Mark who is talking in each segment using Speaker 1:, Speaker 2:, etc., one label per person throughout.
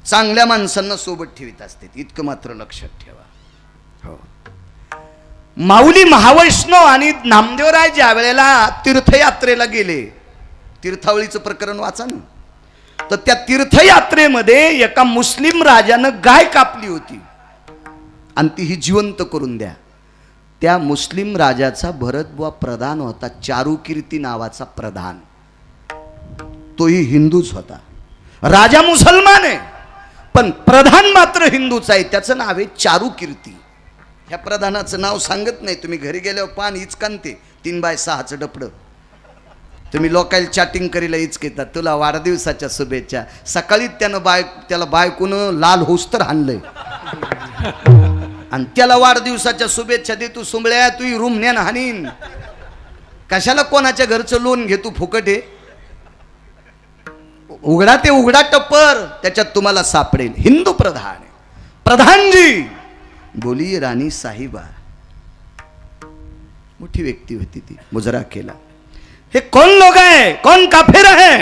Speaker 1: चांगल्या माणसांना सोबत ठेवीत असते, इतकं मात्र लक्षात ठेवा. हो, माऊली महावैष्णव आणि नामदेवराय ज्या वेळेला तीर्थयात्रेला गेले, तीर्थावळीचं प्रकरण वाचा ना, तर त्या तीर्थयात्रेमध्ये एका मुस्लिम राजानं गाय कापली होती आणि ती ही जिवंत करून द्या. त्या मुस्लिम राजाचा भरतबुवा प्रधान होता, चारुकीर्ती नावाचा प्रधान, तोही हिंदूच होता. राजा मुसलमान आहे पण प्रधान मात्र हिंदूच आहे, त्याचं नाव आहे चारुकीर्ती. ह्या प्रधानाचं नाव सांगत नाही, तुम्ही घरी गेल्यावर पान इचकांते 3x6चं डपडं. तुम्ही लोकांना चॅटिंग करीला इचकेतात, तुला वाढदिवसाच्या शुभेच्छा. सकाळी त्याला बायकोनं लाल होस तर हाणलंय आणि त्याला वाढदिवसाच्या शुभेच्छा दे. तू सुंबळ्या, तू रुमण्यान हानीन. कशाला कोणाच्या घरचं लोन घे तू, फुकट आहे. उघडा ते उघडा टप्पर, त्याच्यात तुम्हाला सापडेल. हिंदू प्रधान प्रधानजी बोली राणी साहिबा, मोठी व्यक्ती होती ती. मुजरा केला, हे कौन लोग है, कौन काफिर है?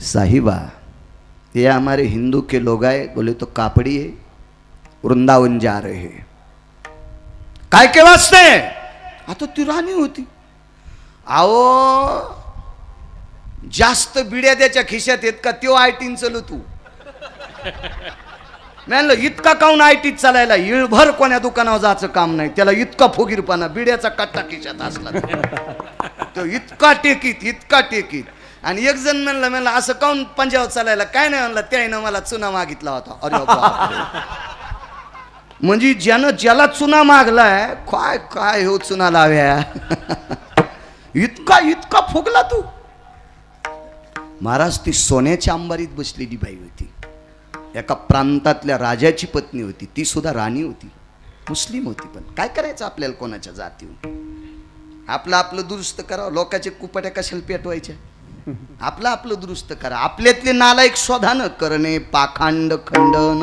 Speaker 1: साहिबा, ये हमारे हिंदू के लोग आए. बोले तो कापड़ी है, वृंदावन जा रहे हैं. काय के वास्ते? आता ती राणी होती. आओ, जास्त बिड्या त्याच्या खिशात येत का त्यो आयटीन चलू तू? म्हणलं इतका काऊन आयटीत चालायला? इळभर कोण्या दुकानावर जायचं काम नाही त्याला, इतका फुगीरपणा. बिड्याचा कट्टा खिशात असला तो इतका टेकीत. आणि एक जण म्हणलं असं काऊन पंजाब चालायला? काय नाही म्हणलं, त्यानं मला चुना मागितला होता. अरे बापरे. म्हणजे ज्याला चुना मागलाय, काय काय हो चुना लाव्या. इतका फुगला तू. महाराज, ती सोन्याच्या अंबारीत बसलेली बाई होती, एका प्रांतातल्या राजाची पत्नी होती, ती सुद्धा राणी होती, मुस्लिम होती. पण काय करायचं आपल्याला कोणाच्या जातीवर? आपलं दुरुस्त करावं. लोकांचे कुपट्या कशाला पेटवायच्या? आपलं दुरुस्त करा. आपल्यातले नालायक शोधानं करणे, पाखांड खंडन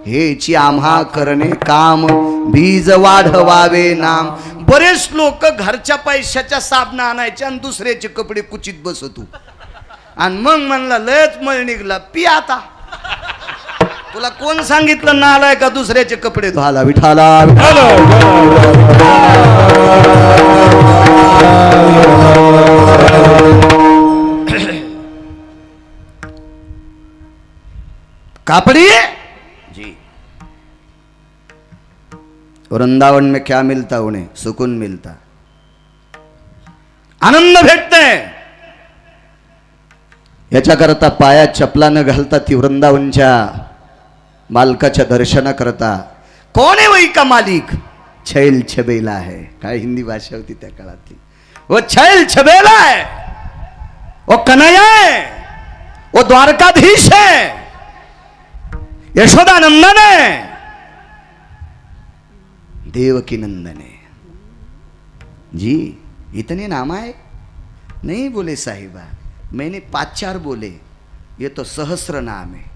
Speaker 1: हेची आम्हा करणे काम, बीज वाढवावे नाम. बरेच लोक घरच्या पैशाच्या साबणा आणायच्या आणि दुसऱ्याचे कपडे कुचित बसतू. आणि मग म्हणला लयच मळ निघला, पी आता. तुला कोण सांगितलं नालाय का दुसऱ्याचे कपडे धुवायला? विठाला कापड़ी जी. वृंदावन में क्या मिलता उन्हें? सुकून मिलता, आनंद भेटते. याच्याकरता पायात चपला न घालता ती वृंदावनच्या मालकाच्या दर्शना करता. कोण आहे वही का मालिक? छैल छबेला है. काय हिंदी भाषा होती त्या काळातली. वो छैल छबेला है, वो कन्हैया है, वो द्वारकाधीश है, यशोदानंदन है, देवकी नंदन है. जी इतने नाम है? नहीं बोले साहिबा, मैंने 5-4 बोले, ये तो सहस्र नाम है.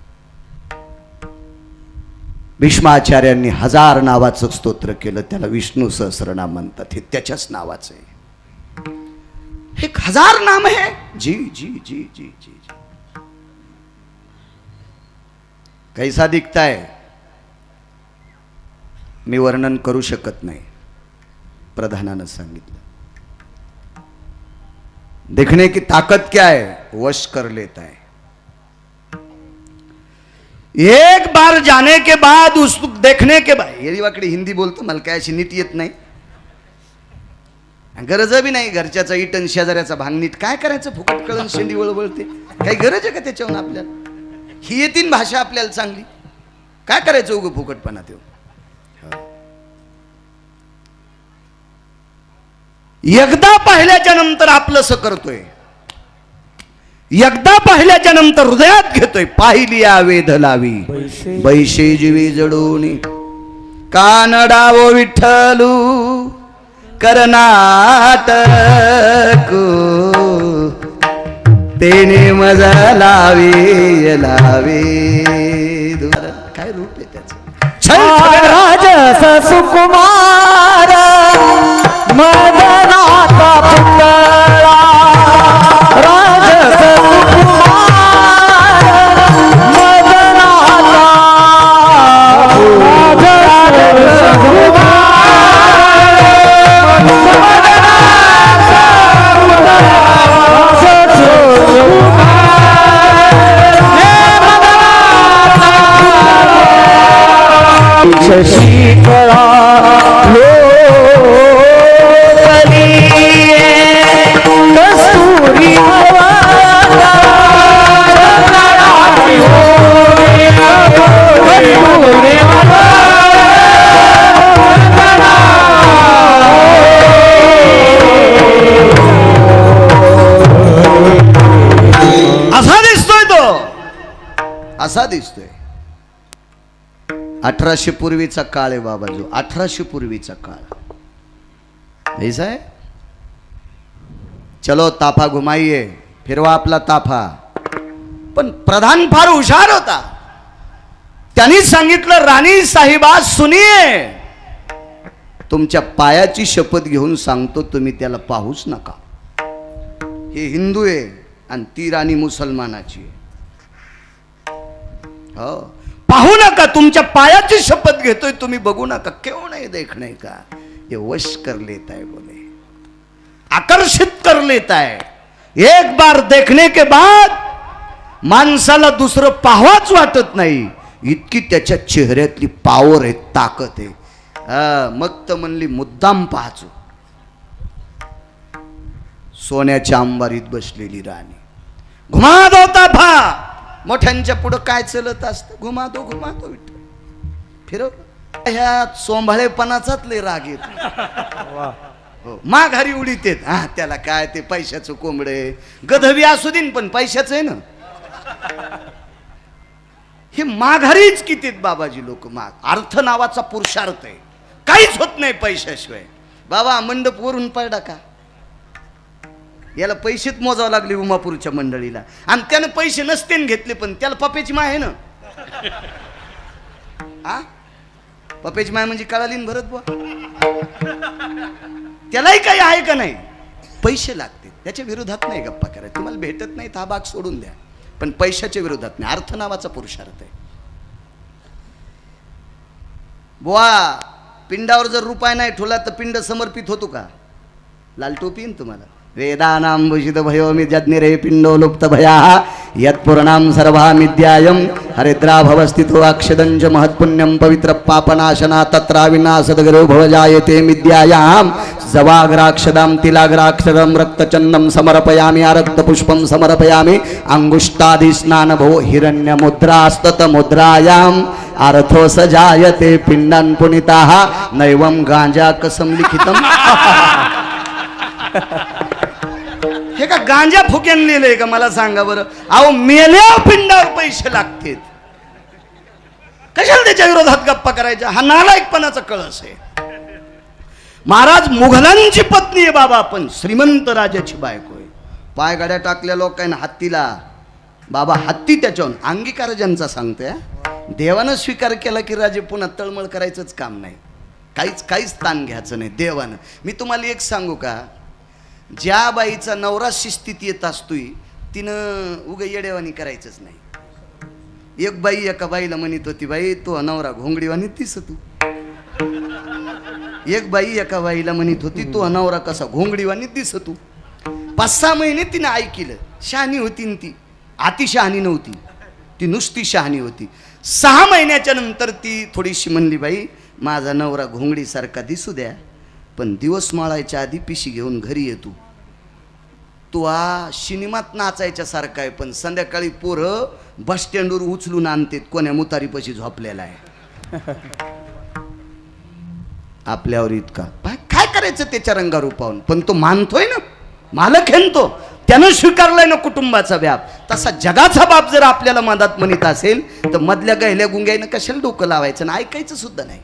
Speaker 1: भीष्माचार्यांनी 1000 नावाचं स्तोत्र केलं, त्याला विष्णू सहस्रनाम म्हणतात. हे त्याच्याच नावाचं आहे. 1000 नाम है. जी जी जी जी जी जी. कैसा दिखता है मी वर्णन करू शकत नाही, प्रधानानं सांगितलं. देखने की ताकत क्या है, वश कर लेता है. एक बार जाने के बाद उस देखने के बाद. ये वाकडे हिंदी बोलतो, मला काय अशी नीट येत नाही, गरज बी नाही. घरच्याचा इटन शेजाऱ्याचा भांगनीट काय करायचं? फुकट कळण शेंडी वळवळते. काही गरज आहे का त्याच्यावर? आपल्याला ही येतीन भाषा आपल्याला चांगली, काय करायचं उगं फुकटपणा? तो एकदा पाहिल्याच्या नंतर आपलंसं करतोय, एकदा पाहिल्याच्या नंतर हृदयात घेतोय. पाहिली या वेध लावी बैशे जीवी जडून, कानडावो विठ्ठलू कर्नाटक, तेने मजा लावे लावे. काय रूप आहे त्याचं?
Speaker 2: राजस सुकुमार मदनाचा पुतळा, राजस सुकुमार
Speaker 1: असा दिसतोय. 1800 पूर्वीचा काळ आहे बाबा, जो 1800 पूर्वीचा काळ. ऐसा है. चलो ताफा घुमाइए, फिरवा आपला ताफा. पण प्रधान फार हुशार होता. त्यांनी सांगितलं, राणी साहेबा सुनिये, तुमच्या पायाची शपथ घेऊन सांगतो, तुम्ही त्याला पाहूच नका. हे हिंदू आहे आणि ती राणी मुसलमानाची आहे. हो, पाहू नका, तुमच्या पायाची शपथ घेतोय, तुम्ही बघू नका. क्यों नहीं देखने का, ये वश कर लेता है, बोले आकर्षित कर लेता है. एक बार देखने के बाद माणसाला दुसरं पाहावंच वाटत नाही, इतकी त्याच्या चेहऱ्यातली पावर आहे, ताकद आहे. मग तर म्हणली मुद्दाम पाहाचो. सोन्याच्या अंबारीत बसलेली राणी. घुमा दो ताफा. मोठ्यांच्या पुढं काय चलत असतं, घुमा दो विठ्ठल. फिरव. ह्या सोंभाळेपणाचाच लय राग येतो. हो, माघारी उडीत येत. हा, त्याला काय, ते पैशाचं कोंबडे गधवी असू देन, पण पैशाचं आहे ना. हे माघारीच किती बाबाजी लोक. माग अर्थ नावाचा पुरुषार्थ आहे, काहीच होत नाही पैशाशिवाय. बाबा मंडप वरून पडला का, याला पैसेच मोजावं लागले उमापूरच्या मंडळीला. आणि त्यानं पैसे नसते घेतले, पण त्याला पप्याची माय आहे ना. आ पप्याची माय म्हणजे कळाली ना भरत बुवा. त्यालाही काही आहे का नाही, पैसे लागते. त्याच्या विरोधात नाही गप्पा करायचं. तुम्हाला भेटत नाही हा भाग सोडून द्या, पण पैशाच्या विरोधात नाही. अर्थ नावाचा पुरुषार्थ आहे. बुवा पिंडावर जर रुपये नाही ठेवला तर पिंड समर्पित होतो का. लाल टोपी ना तुम्हाला. वेदानां भूषित भयो मिज्ञरे पिंडो लुप्त भया यत्पूर्णां सर्वामिद्यायं हरिद्रा भवस्थितो अक्षदंच महत्पुण्यं पवित्र पापनाशना तत्रा विनाशदगरो भवजायते मिद्यायां जवाग्राक्षदां तिलाग्राक्षरं रक्तचन्दं समर्पयामि आरक्तपुष्पं समर्पयामि अंगुष्ठादि स्नान भो हिरण्यमुद्रास्तत मुद्रायां अर्थो सजायते पिंडान् पुनिताः नैवं गांजा कसं लिखितम्. हे का गांजा फुक्यान लिहिलंय का, मला सांगा बरं. अहो मेल्या पिंडावर पैसे लागतील, कशाला त्याच्या विरोधात गप्पा करायच्या. हा नालायकपणाचा कळस आहे. महाराज मुघलांची पत्नी आहे बाबा, पण श्रीमंत राजाची बायको आहे. पाय गाड्या टाकल्या लोकांना हत्तीला. बाबा हत्ती त्याच्यावर अंगीकार ज्यांचा सांगतोय. देवानं स्वीकार केला की राजे पुन्हा तळमळ करायचंच काम नाही, काहीच ताण घ्यायचं नाही देवानं. मी तुम्हाला एक सांगू का, ज्या बाईचा नवरा शिस्तीत येत असतोय तिनं उगा येडेवानी करायचंच नाही. एक बाई एका बाईला म्हणत होती, बाई तो नवरा घोंगडीवानी दिसत तू. एक बाई एका बाईला म्हणत होती, तो नवरा कसा घोंगडीवानी दिसत तू. 5-6 महिने तिनं ऐकलं. शहाणी होती न ती, अति शहाणी नव्हती ती, नुसती शहाणी होती. 6 महिन्याच्या नंतर ती थोडीशी म्हणली, बाई माझा नवरा घोंगडीसारखा दिसू द्या, पण दिवस माळायच्या आधी पिशी घेऊन घरी येतो. तू सिनेमात नाचायच्या सारखा आहे, पण संध्याकाळी पोरं बस स्टँडवर उचलून आणतात, कोण्या मुतारीपाशी झोपलेला आहे. आपल्यावर इतका काय करायचं त्याच्या रंगारूपावून, पण तो मानतोय ना, मालक आहे तो, त्यानं स्वीकारलाय ना कुटुंबाचा व्याप. तसा जगाचा बाप जर आपल्याला मदत म्हणत असेल तर मधल्या गहिल्या गुंग्यानं कशाला डोकं लावायचं ना. ऐकायचं सुद्धा नाही.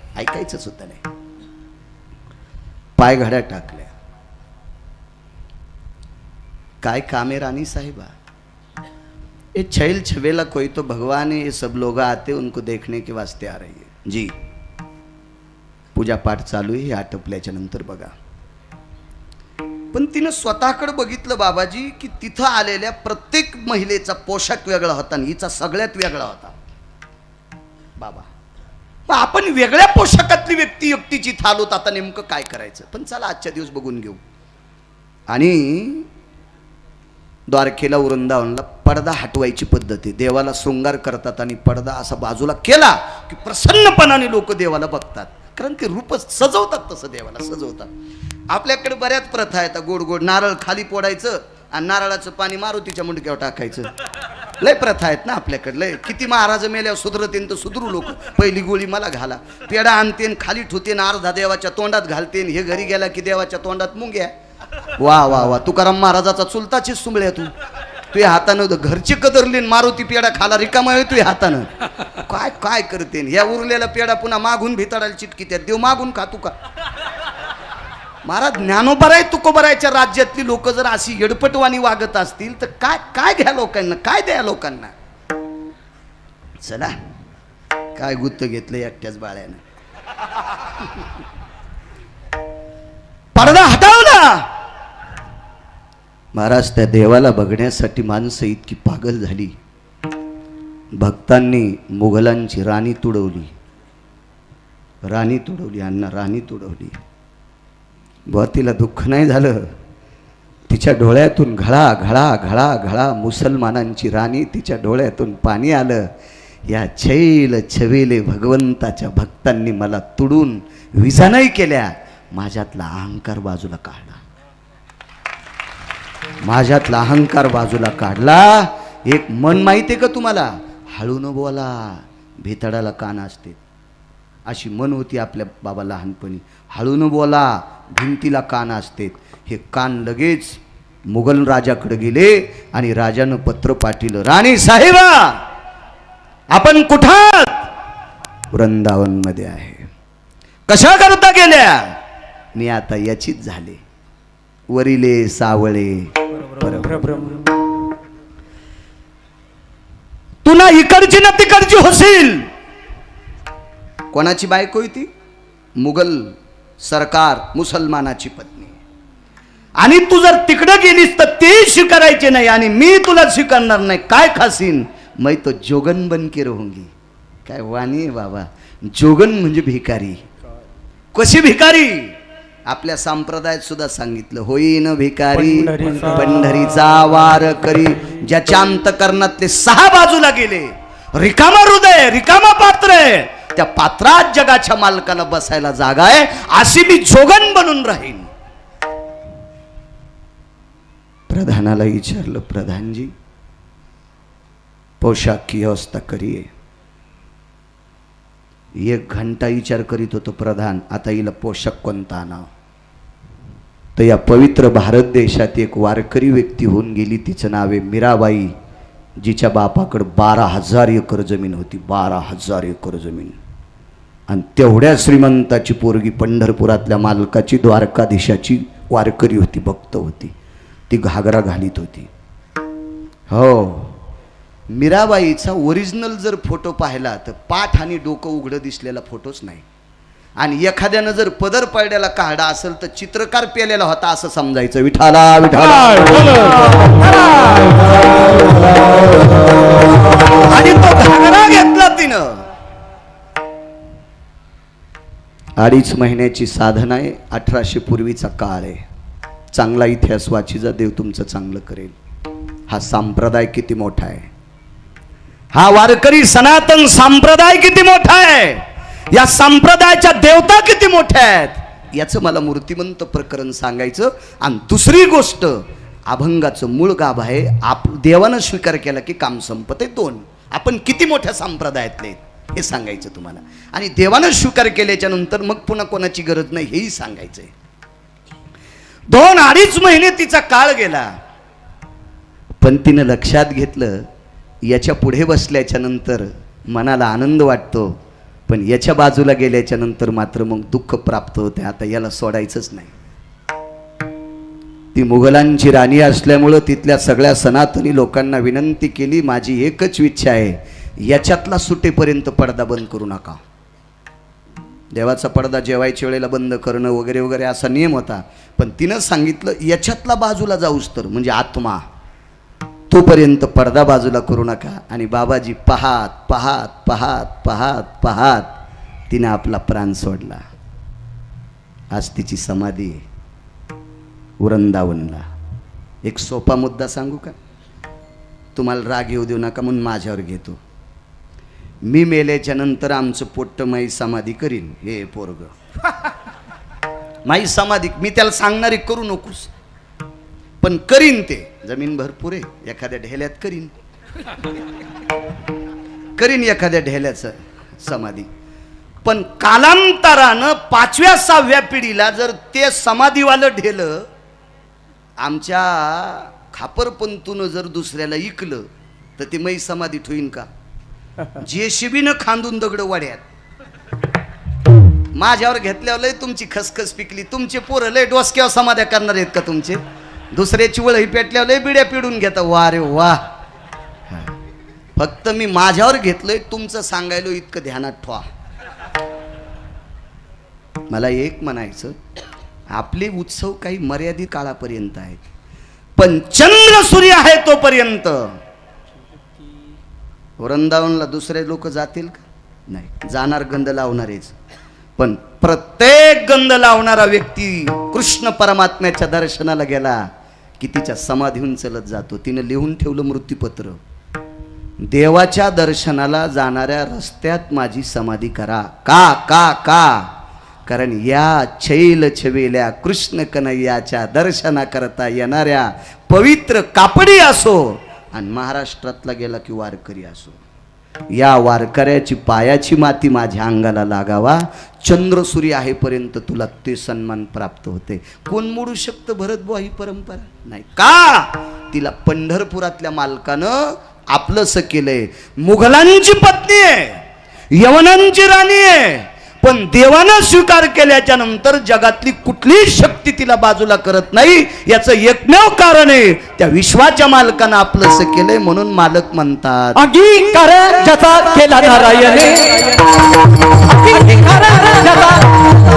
Speaker 1: पाय घड्या टाकल्या. काय कामे रानी साहिबा, ये छैल छबेला कोई तो भगवान है, ये सब लोग आते उनको देखने के वास्ते आ रही है जी. पूजा पाठ चालू आहे, हे आटपल्याच्या नंतर बघा. पण तिनं स्वतःकडे बघितलं बाबाजी की तिथं आलेल्या प्रत्येक महिलेचा पोशाख वेगळा होता आणि हिचा सगळ्यात वेगळा होता. बाबा आपण वेगळ्या पोशाखातली व्यक्ती एकटीची थालोत, आता नेमकं काय करायचं. पण चला आजच्या दिवस बघून घेऊ. आणि द्वारकेला वृंदावनला पडदा हटवायची पद्धत आहे. देवाला शृंगार करतात आणि पडदा असा बाजूला केला की प्रसन्नपणाने लोक देवाला बघतात, कारण ते रूप सजवतात, तसं देवाला सजवतात. आपल्याकडे बऱ्याच प्रथा आहेत. गोड गोड नारळ खाली फोडायचं आणि नारळाचं पाणी मारुतीच्या मुंडक्यावर टाकायचं. लय प्रथा आहेत ना आपल्याकडे. लय किती महाराज मेल्यावर सुधरतेन तर सुधरू लोक. पहिली गोळी मला घाला, पेढा आणतेन खाली ठुतेन, अर्धा देवाच्या तोंडात घालतेन, हे घरी गेला की देवाच्या तोंडात मुंग्या. वा वा वा, तुकाराम महाराजाचा चुलताचीच सुंबळ्या तू. तुझ्या हातानं घरची कदरली मारुती पेढा खाला रिकामा आहे तुझ्या हातानं. काय काय करते या उरलेला पेढा पुन्हा मागून भिताडायला चिटकी त्यात देव मागून खातू का. महाराज ज्ञानोबराय तुकोबरायच्या राज्यातली लोक जर अशी येडपटवाणी वागत असतील तर काय काय घ्या लोकांना, काय द्या लोकांना. चला काय गुत्त घेतलं एकट्याच बाळ्यानं. पडदा हटवला. महाराज त्या देवाला बघण्यासाठी माणसं इतकी पागल झाली. भक्तांनी मुघलांची राणी तुडवली, राणी तुडवली, अण्णा राणी तुडवली. बुवा तिला दुःख नाही झालं. तिच्या डोळ्यातून घळा घळा घळा घळा मुसलमानांची राणी तिच्या डोळ्यातून पाणी आलं. या छैल छवेले भगवंताच्या भक्तांनी मला तुडून विजा नाही केल्या. माझ्यातला अहंकार बाजूला काढला, माझ्यातला अहंकार बाजूला काढला. एक मन माहिती आहे का तुम्हाला, हळू न बोला भेताडाला कान असते अशी मन होती आपल्या बाबा लहानपणी. हळू न बोला भिंतीला कान असते. हे कान लगेच मुघल राजाकडे गेले आणि राजानं पत्र पाठवलं, राणी साहेबा आपण कुठात. वृंदावन मध्ये आहे. कशा करता गेल्या. मी आता याचीच झाले. वरिले सावळे तू ना इकडची ना तिकडची होशील. कोणाची बायको ती. मुघल सरकार मुसलमानाची पत्नी. आणि तू जर तिकडे गेलीस तर ते स्वीकारायचे नाही आणि मी तुला स्वीकारणार नाही. काय खासीन. मैं तो जोगन बन के रहूंगी. काय वाणी बाबा. जोगन म्हणजे भिकारी. कशी भिकारी. आपल्या संप्रदायात सुद्धा सांगितलं, होईन भिकारी पंढरीचा वार करी. ज्याच्या अंतकरणातले 6 बाजूला गेले. रिकामा हृदय, रिकामा पात्र आहे. त्या पात्रात जगाच्या मालकाला बसायला जागा आहे. अशी मी जोगन बनून राहीन. प्रधानाला विचारलं, प्रधानजी पोशाख की व्यवस्था करिये. 1 घंटा विचार करीत होतो प्रधान, आता हिला पोशाख कोणता आणावं. तर या पवित्र भारत देशात एक वारकरी व्यक्ती होऊन गेली. तिचं नाव आहे मीराबाई. जिच्या बापाकडे 12,000 एकर जमीन होती. 12,000 एकर जमीन. आणि तेवढ्या श्रीमंताची पोरगी पंढरपुरातल्या मालकाची द्वारकाधीशाची वारकरी होती, भक्त होती. ती घागरा घालीत होती. हो, मीराबाईचा ओरिजिनल जर फोटो पाहिला तर पाठ आणि डोकं उघडं दिसलेला फोटोच नाही. आणि एखाद्यानं जर पदर पडलेला काढा असेल तर चित्रकार पेलेला होता असं समजायचं. विठाला विठाला. आणि तो घागरा घेतला तिनं. 2.5 महिन्याची साधना आहे. 1800 पूर्वीचा काळ आहे. चांगला इतिहास वाचीचा, देव तुमचं चांगलं करेल. हा संप्रदाय किती मोठा आहे. हा वारकरी सनातन संप्रदाय किती मोठा आहे. या संप्रदायाच्या देवता किती मोठ्या आहेत याचं मला मूर्तिमंत प्रकरण सांगायचं. आणि दुसरी गोष्ट, अभंगाचं मूळ गाभ आहे. देवानं स्वीकार केला की काम संपते. 2 आपण किती मोठ्या संप्रदायातले हे सांगायचं तुम्हाला. आणि देवानं स्वीकार केल्याच्या नंतर मग पुन्हा कोणाची गरज नाही हेही सांगायचंय. 2-2.5 महिने तिचा काळ गेला. पण तिनं लक्षात घेतलं, याच्या पुढे बसल्याच्या नंतर मनाला आनंद वाटतो, पण याच्या बाजूला गेल्याच्या नंतर मात्र मग दुःख प्राप्त होते. आता याला सोडायचंच नाही. ती मुघलांची राणी असल्यामुळं तिथल्या सगळ्या सनातनी लोकांना विनंती केली, माझी एकच इच्छा आहे, याच्यातला सुटेपर्यंत पडदा बंद करू नका. देवाचा पडदा जेवायच्या वेळेला बंद करणं वगैरे वगैरे असा नियम होता. पण तिनं सांगितलं याच्यातला बाजूला जाऊस तर म्हणजे आत्मा, तोपर्यंत पडदा बाजूला करू नका. आणि बाबाजी पाहात पाहात पाहात पाहात पाहात तिने आपला प्राण सोडला. आज तिची समाधी आहे वृंदावनला. एक सोपा मुद्दा सांगू का, तुम्हाला राग येऊ देऊ नका म्हणून माझ्यावर घेतो. मी मेल्याच्या नंतर आमचं पोट्ट माई समाधी करीन. हे पोरग माई समाधी मी त्याला सांगणारी करू नकोस, पण करीन. ते जमीन भरपूर आहे, एखाद्या ढेल्यात करीन एखाद्या ढेल्याचं समाधी. पण कालांतरानं 5व्या-6व्या पिढीला जर ते समाधीवालं ढेलं आमच्या खापरपंतून जर दुसऱ्याला इकलं तर ते मै समाधीत होईन का? जेसीबीनं खांदून दगड वाड्यात माझ्यावर घेतल्यावर लय तुमची खसखस पिकली. तुमचे पोरं लय डोसक्यावर समाध्या करणार आहेत का तुमचे? दुसऱ्याची वळही पेटल्यावर लय बिड्या पिडून घेता. वा रे वा. फक्त मी माझ्यावर घेतलंय तुमचं सांगायलो इतकं ध्यानात ठेवा. मला एक म्हणायचं, आपले उत्सव काही मर्यादित काळापर्यंत आहेत, पण चंद्र सूर्य आहे तोपर्यंत. वृंदावनला दुसरे लोक जातील का? नाही जाणार, गंध लावणारेच. पण प्रत्येक गंध लावणारा व्यक्ती कृष्ण परमात्म्याच्या दर्शनाला गेला की तिच्या समाधीहून चलत जातो. तिने लिहून ठेवलं मृत्यूपत्र, देवाच्या दर्शनाला जाणाऱ्या रस्त्यात माझी समाधी करा. का का का? कारण या छैल छवेल्या कृष्ण कन्हैयाच्या दर्शना करता येणाऱ्या पवित्र कापडी असो आणि महाराष्ट्रातला गेला की वारकरी असो, या वारकऱ्याची पायाची माती माझ्या अंगाला लागावा. चंद्र सूर्य आहेपर्यंत तुला ते सन्मान प्राप्त होते. कोण मोडू शकतं भरतबुवा ही परंपरा? नाही. का? तिला पंढरपुरातल्या मालकानं आपलंसं केलंय. मुघलांची पत्नी आहे, यवनांची राणी आहे, पण देवानं स्वीकार केल्याच्या नंतर जगातली कुठलीही शक्ती तिला बाजूला करत नाही. याचं एकमेव कारण आहे त्या विश्वाच्या मालकानं आपलंसं केलंय. म्हणून मालक म्हणतात,
Speaker 2: अंगीकार ज्याचा केला नारायणे, अंगीकार ज्याचा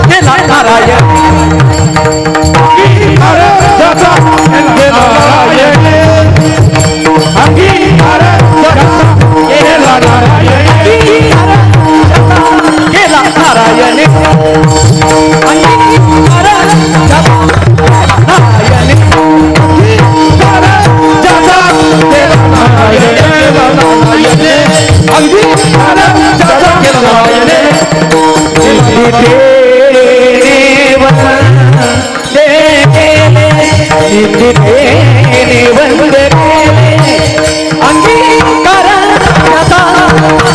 Speaker 2: केला नारायणे, अंगीकार ज्याचा केला नारायणे, अंगीकार ज्याचा केला नारायणे, केला नारायणे, अंगीकार ज्याचा नारायणे, अंगीकार ज्याचा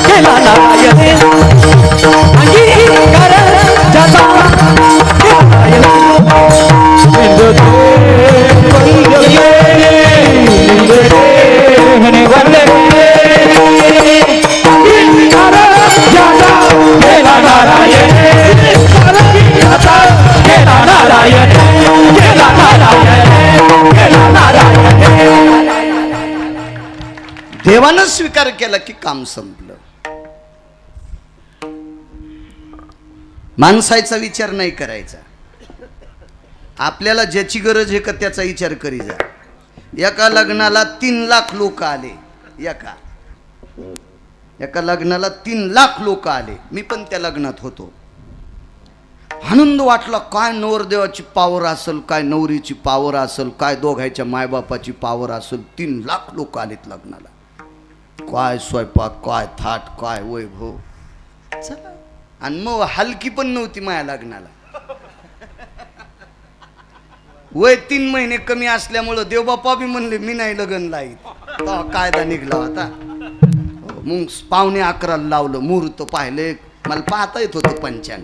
Speaker 2: केला नारायणे, अंगीकार ज्याचा केला नारायणे, अंगीकार ज्याचा केला नारायणे, अंगीकार ज्याचा केला
Speaker 1: देवानं स्वीकार केला की काम संपलं. माणसाचा विचार नाही करायचा. आपल्याला ज्याची गरज आहे का त्याचा विचार करी जा. एका लग्नाला 3 लाख लोक आले. एका लग्नाला 3 लाख लोक आले. मी पण त्या लग्नात होतो. आनंद वाटला. काय नवरदेवाची पावर असेल, काय नवरीची पावर असेल, काय दोघांच्या मायबापाची पावर असेल. 3 लाख लोक आलेत लग्नाला. काय स्वयंपाक, काय थाट, काय वैभव. चला. आणि मग हलकी पण नव्हती माझ्या लग्नाला. वय 3 महिने कमी असल्यामुळं देवबापा बी म्हणले मी नाही लग्न लाईत. तेव्हा कायदा निघला होता. मग 11:15 लावलं. मुहूर्त पाहिले. मला पाहता येत होतं पंचांग.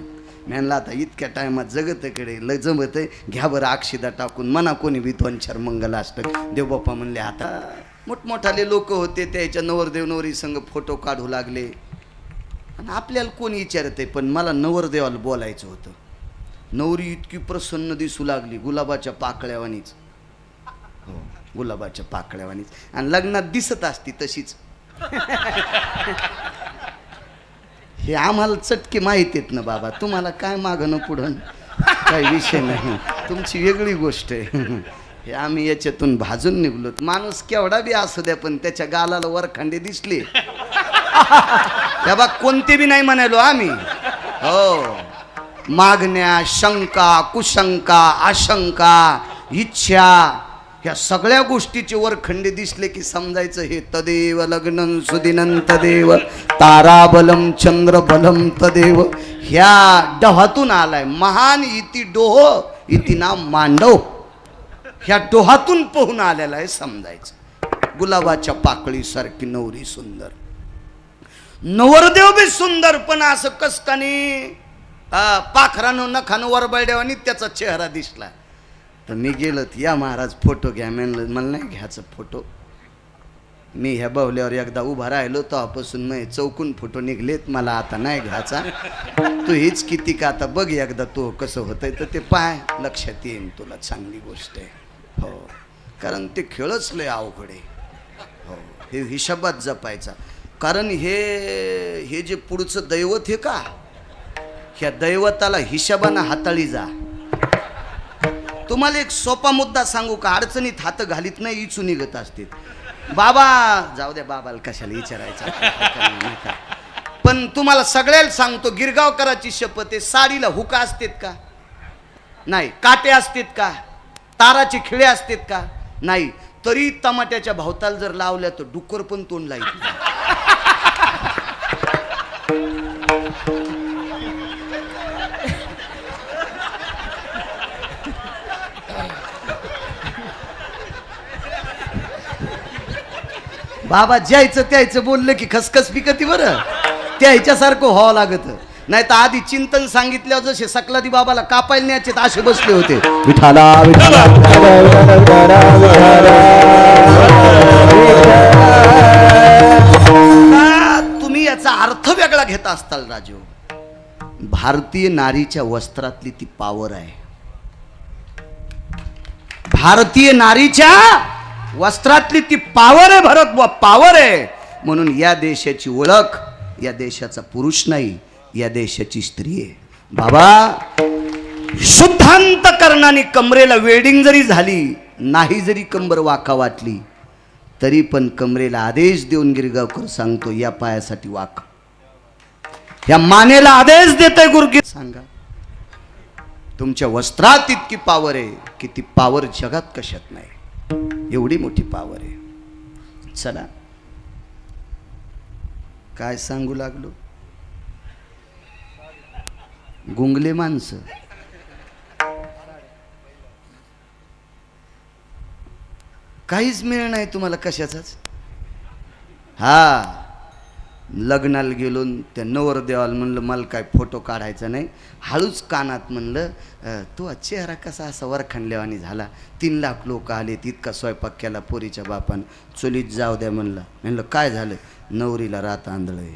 Speaker 1: म्हणलं आता इतक्या टायमात जगतकडे ल जमत आहे, घ्या बरं अक्षिदा टाकून म्हणा कोणी बी 2-4 मंगल असतं. देवबापा म्हणले आता मोठमोठाले लोक होते, त्याच्या नवरदेव नवरी संग फोटो काढू लागले. आणि आपल्याला कोणी विचारत आहे, पण मला नवरदेवाला बोलायचं होतं. नवरी इतकी प्रसन्न दिसू लागली, गुलाबाच्या पाकळ्यावानीच. हो, गुलाबाच्या पाकळ्यावानीच. आणि लग्नात दिसत असती तशीच. हे आम्हाला चटके माहिती आहेत ना बाबा. तुम्हाला काय मागणं पुढं काही विषय नाही, तुमची वेगळी गोष्ट आहे. हे आम्ही याच्यातून भाजून निघलो. माणूस केवढा बी असू द्या, पण त्याच्या गालाला वरखांडे दिसले त्या बा कोणते बी नाही म्हणालो आम्ही. हो, मागण्या, शंका, कुशंका, आशंका, इच्छा, ह्या सगळ्या गोष्टीचे वरखंडे दिसले की समजायचं हे तदेव लग्नं सुदिनं तदेव ताराबलम चंद्रबलम तदेव. ह्या डोहातून आलाय. महान इति डोह इति नाम मांडव. ह्या डोहातून पोहून आलेला आहे समजायचं. गुलाबाच्या पाकळीसारखी नवरी सुंदर, नवरदेव बी सुंदर, पण असं कसकानी पाखरानं नखानं वरबळड्यावानी त्याचा चेहरा दिसला. तर मी गेलो या महाराज फोटो घ्या. म्हणलं मला नाही घ्यायचं फोटो. मी ह्या बाहुल्यावर एकदा उभा राहिलो तेव्हापासून मग चौकून फोटो निघलेत. मला आता नाही घ्यायचा. तू हीच किती का आता बघ एकदा तू कसं होतंय तर ते पाय लक्षात येईन तुला. चांगली गोष्ट आहे. हो, कारण ते खेळच लय अवघड आहे. हो, हे हिशोबात जपायचा. कारण हे जे पुढचं दैवत हे का, ह्या दैवताला हिशोबानं हाताळी जा. तुम्हाला एक सोपा मुद्दा सांगू का? अडचणीत हात घालीत नाही इचू निघत असते. बाबा जाऊ द्या, बाबाला कशाला विचारायचं. पण तुम्हाला सगळ्याला सांगतो, गिरगावकराची शपथ आहे, साडीला हुका असतेत का? नाही. काटे असतेत का? ताराचे खिळे असतेत का? नाही. तरी टमाट्याच्या भावताल जर लावल्या तर डुक्कर पण तोंड लाईत. बाबा ज्यायचं त्यायचं बोललं की खसखस पिकती बरं. त्या ह्याच्यासारखं व्हावं लागत. नाही तर आधी चिंतन सांगितल्यावर जसे सकलादी बाबाला कापायला न्यायचे असे बसले होते.
Speaker 2: विठाला विठाला
Speaker 1: तुम्ही याचा अर्थ वेगळा घेता असताल राजू. भारतीय नारीच्या वस्त्रातली ती पावर आहे. भारतीय नारीच्या वस्त्रातली ती पावर आहे. भरत पावर आहे. म्हणून या देशाची ओळख या देशाचा पुरुष नाही, या देशाची स्त्री आहे. बाबा शुद्धांत करणाने कमरेला वेडिंग जरी झाली, नाही जरी कंबर वाका वाटली, तरी पण कमरेला आदेश देऊन गिरगावकर सांगतो या पायासाठी वाक. या मानेला आदेश देतोय गुरुगी. सांगा तुमच्या वस्त्रात इतकी पावर आहे की ती पावर जगात कशात नाही. एवढी मोठी पावर आहे. चला काय सांगू लागलो. गुंगले माणसं. काहीच मिळ नाही तुम्हाला कशाचाच. हा, लग्नाला गेलो त्या नवरदेवाला म्हणलं मला काय फोटो काढायचा नाही. हळूच कानात म्हणलं तो चेहरा कसा असा वरखंडलेवानी झाला. 3 लाख लोक आले. इतका स्वयंपाक केला पोरीच्या बापान. चुलीत जाऊ द्या म्हणलं. म्हणलं काय झालं? नवरीला रात आंधळय.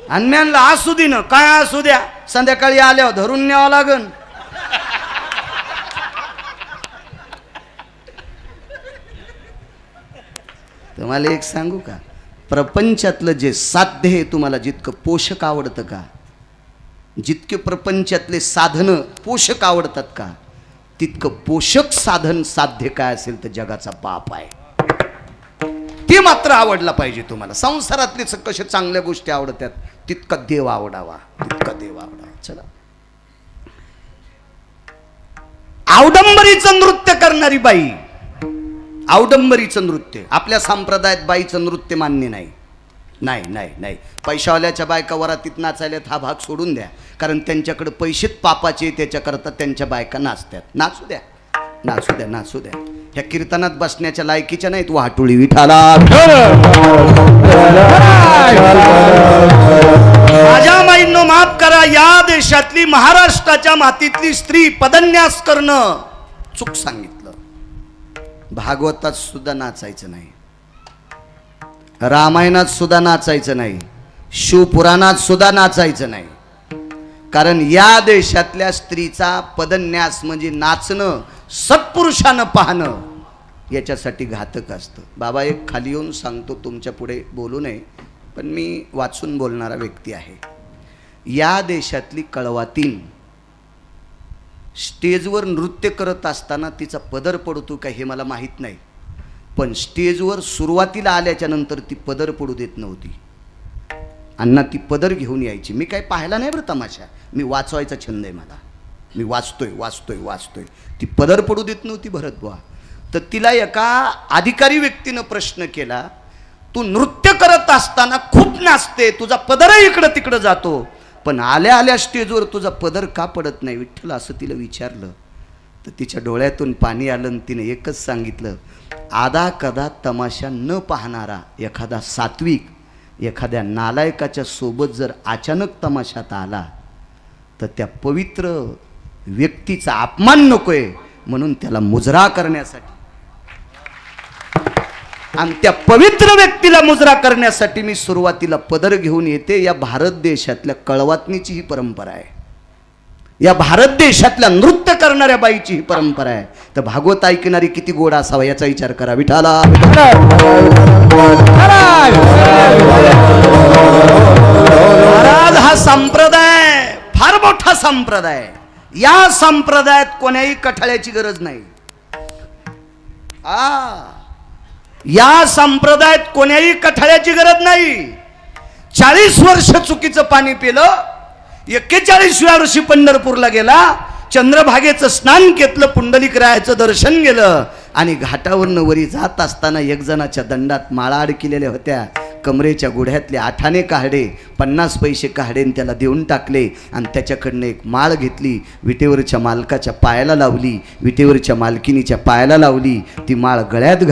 Speaker 1: आणि म्हणलं असू दे ना, काय असू द्या, संध्याकाळी आल्यावर धरून न्यावं लागन. तुम्हाला एक सांगू का? प्रपंचातलं जे साध्य आहे तुम्हाला जितकं पोषक आवडतं का, जितके प्रपंचातले साधनं पोषक आवडतात का, तितकं पोषक साधन साध्य काय असेल तर जगाचा बाप आहे. ते मात्र आवडला पाहिजे तुम्हाला. संसारातले कशा चांगल्या गोष्टी आवडतात तितका देव आवडावा, तितका देव आवडावा. चला, आवडंबरीचं नृत्य करणारी बाई, आवडंबरीचं नृत्य. आपल्या संप्रदायात बाईचं नृत्य मान्य नाही. नाही नाही नाही. पैशावाल्याच्या बायका वरातीत नाचायल्यात हा भाग सोडून द्या. कारण त्यांच्याकडे पैसेच पापाचे, त्याच्याकरता त्यांच्या बायका नाचतात. नाचू द्या, नाचू द्या, नाचू द्या. ह्या कीर्तनात बसण्याच्या लायकीच्या नाहीत. वाटोळी विठाला. माझ्या माईंनो माफ करा. या देशातली महाराष्ट्राच्या मातीतली स्त्री पदन्यास करणं चूक सांगितलं. भागवतात सुद्धा नाचायचं नाही, रामायणात सुद्धा नाचायचं नाही, शिवपुराणात सुद्धा नाचायचं नाही. कारण या देशातल्या स्त्रीचा पदन्यास म्हणजे नाचणं, सत्पुरुषानं पाहणं, याच्यासाठी घातक असतं. बाबा एक खाली येऊन सांगतो, तुमच्या पुढे बोलू नये पण मी वाचून बोलणारा व्यक्ती आहे. या देशातली कळवातीन स्टेजवर नृत्य करत असताना तिचा पदर पडतो का हे मला माहीत नाही, पण स्टेजवर सुरुवातीला आल्याच्या नंतर ती पदर पडू देत नव्हती. अण्णा ती पदर घेऊन यायची. मी काय पाहिला नाही बरं तमाशा, मी वाचवायचा छंद आहे मला. मी वाचतोय वाचतोय वाचतोय. ती पदर पडू देत नव्हती भरत बुवा. तर तिला एका अधिकारी व्यक्तीनं प्रश्न केला, तू नृत्य करत असताना खूप नाचते, तुझा पदरही इकडं तिकडं जातो, पण आल्या आल्या स्टेजवर तुझा पदर का पडत नाही विठ्ठल, असं तिला विचारलं. तर तिच्या डोळ्यातून पाणी आलं आणि तिने एकच सांगितलं, आदा कदा तमाशा न पाहणारा एखादा सात्विक एखाद्या नालायकाच्या सोबत जर अचानक तमाशात आला तर त्या पवित्र व्यक्तीचा अपमान नकोय म्हणून त्याला मुजरा करण्यासाठी, आणि त्या पवित्र व्यक्तीला मुजरा करण्यासाठी मी सुरुवातीला पदर घेऊन येते. या भारत देशातल्या कळवातनीची ही परंपरा आहे, या भारत देशातल्या नृत्य करणाऱ्या बाईची ही परंपरा आहे. तर भागवत ऐकणारी किती गोड असावा याचा विचार करा. विठाला महाराज, हा संप्रदाय फार मोठा संप्रदाय. या संप्रदायात कोण्याही कठाळ्याची गरज नाही. या संप्रदायात कोण्याही कठाळ्याची गरज नाही. 40 वर्ष चुकीचं पाणी पिलं, 41व्या वर्षी पंढरपूरला गेला, चंद्रभागेचं स्नान घेतलं, पुंडलिक रायाचं दर्शन गेलं, आणि घाटावरनं वरी जात असताना एक जणाच्या दंडात माळा अडकिलेल्या होत्या. कमरेच्या गुढ्यातले आठाने काढे, 50 पैसे काढे त्याला देऊन टाकले, आणि त्याच्याकडनं एक माळ घेतली, विटेवरच्या मालकाच्या पायाला लावली, विटेवरच्या मालकिनीच्या पायाला लावली, ती माळ गळ्यात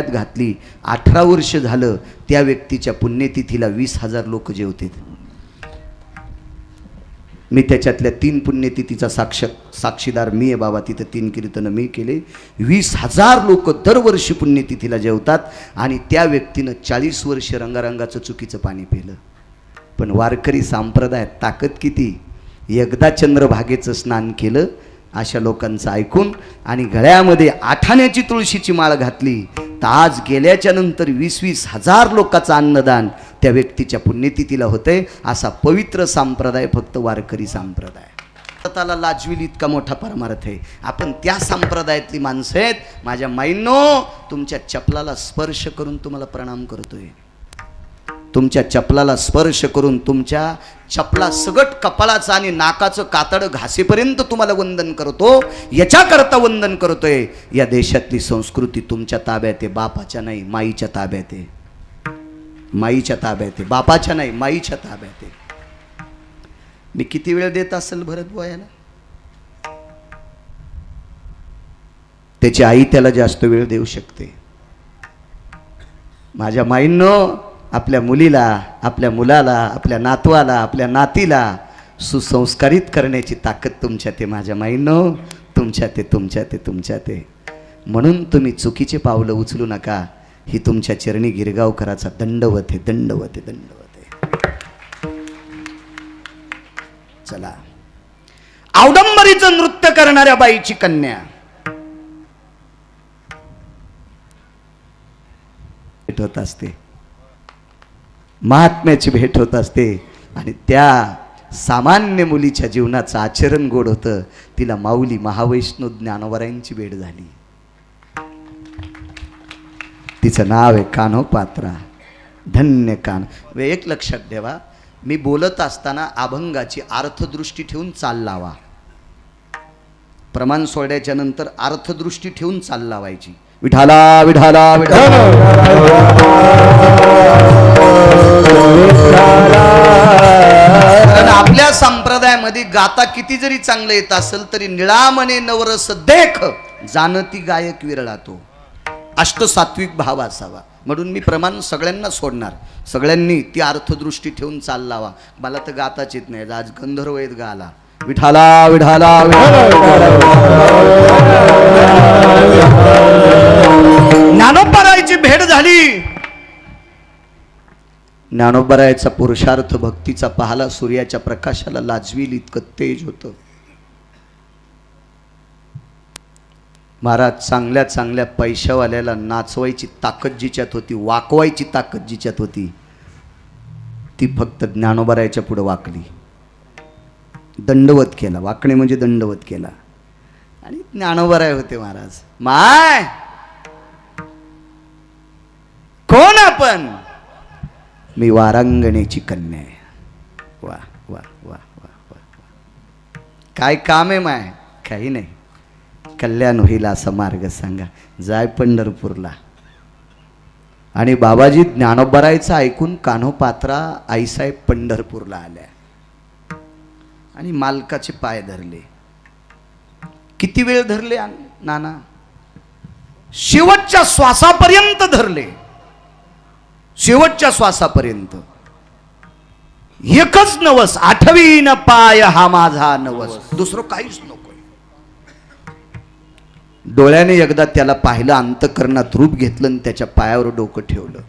Speaker 1: घातली. 18 वर्ष झालं त्या व्यक्तीच्या पुण्यतिथीला 20,000 लोक जेवतात. मी त्याच्यातल्या 3 पुण्यतिथीचा साक्षीदार मी आहे बाबा. तिथं 3 कीर्तनं मी केले. 20,000 लोक दरवर्षी पुण्यतिथीला जेवतात, आणि त्या व्यक्तीनं 40 वर्ष रंगारंगाचं चुकीचं पाणी पिलं. पण वारकरी संप्रदायात ताकद किती. एकदा चंद्रभागेचं स्नान केलं अशा लोकांचं ऐकून, आणि गळ्यामध्ये आठाण्याची तुळशीची माळ घातली, तर आज गेल्याच्या नंतर 20,000 लोकांचं अन्नदान त्या व्यक्तीच्या पुण्यतिथीला होते. असा पवित्र संप्रदाय फक्त वारकरी संप्रदाय. स्वतःला लाजविल इतका मोठा परमार्थ आहे. आपण त्या संप्रदायातली माणसं आहेत. माझ्या माईंनो, तुमच्या चपलाला स्पर्श करून तुम्हाला प्रणाम करतोय. तुमच्या चपलाला स्पर्श करून तुमच्या चपला सगट कपाळाचं आणि नाकाचं कातड घासेपर्यंत तुम्हाला वंदन करतो. याच्याकरता वंदन करतोय. या देशातली संस्कृती तुमच्या ताब्यात आहे, बापाच्या नाही, माईच्या ताब्यात आहे. माईच्या ताब्यात आहे, बापाच्या नाही, माईच्या ताब्यात आहे. मी किती वेळ देत असेल भरत बुवायाला? त्याची आई त्याला जास्त वेळ देऊ शकते. माझ्या माईंनो, आपल्या मुलीला, आपल्या मुलाला, आपल्या नातवाला, आपल्या नातीला सुसंस्कारित करण्याची ताकद तुमच्यात आहे. माझ्या माईंनो, तुमच्यात आहे, तुमच्यात आहे, तुमच्यात आहे. म्हणून तुम्ही चुकीचे पावलं उचलू नका. ही तुमच्या चरणी गिरगावकराचा दंडवत आहे, दंडवत आहे, दंडवत आहे. चला, औडंबरीचं नृत्य करणाऱ्या बाईची कन्या भेट होत असते, महात्म्याची भेट होत असते, आणि त्या सामान्य मुलीच्या जीवनाचं आचरण गोड होतं. तिला माऊली महावैष्णव ज्ञानोबरायांची भेट झाली. तिचं नाव आहे कान्होपात्रा. धन्य कान. एक लक्षात ठेवा, मी बोलत असताना अभंगाची अर्थदृष्टी ठेवून चाल लावा. प्रमाण सोडायच्या नंतर अर्थदृष्टी ठेवून चाल लावायची. विठाला विठाला विठाला. कारण आपल्या संप्रदायामध्ये गाता किती जरी चांगलं येत असेल तरी निळामने नवरस देख जानती गायक विरळा तो. अष्टसात्विक भाव असावा. म्हणून मी प्रमाण सगळ्यांना सोडणार. सगळ्यांनी ती अर्थदृष्टी ठेवून चाल लावा. मला तर गाताच येत नाही. आज गंधर्व येत गाला. विठाला विठाला. ज्ञानोबारायची भेट झाली. ज्ञानोबारायचा पुरुषार्थ भक्तीचा पाहला. सूर्याच्या प्रकाशाला लाजवील इतकं तेज होतं. महाराज, चांगल्या चांगल्या पैशावाल्याला नाचवायची ताकद जिच्यात होती, वाकवायची ताकद जिच्यात होती, ती फक्त ज्ञानोबारायच्या पुढे वाकली. दंडवत केला. वाकणे म्हणजे दंडवत केला. आणि ज्ञानोबाराय होते महाराज. माय कोण आपण? मी वारांगणेची कन्या आहे. वा वा वा वा वा. काय काम आहे माय? काही नाही. कल्याण होईल असा मार्ग सांगा. जाय पंढरपूरला. आणि बाबाजी ज्ञानोबारायचं ऐकून कान्होपात्रा आईसाहेब पंढरपूरला आल्या आणि मालकाचे पाय धरले. किती वेळ धरले नाना? शेवटच्या श्वासापर्यंत धरले. शेवटच्या श्वासापर्यंत. एकच नवस, आठवीन पाय हा माझा नवस, दुसरं काहीच नकोय. डोळ्याने एकदा त्याला पाहिलं, अंतःकरणात रूप घेतलं आणि त्याच्या पायावर डोकं ठेवलं,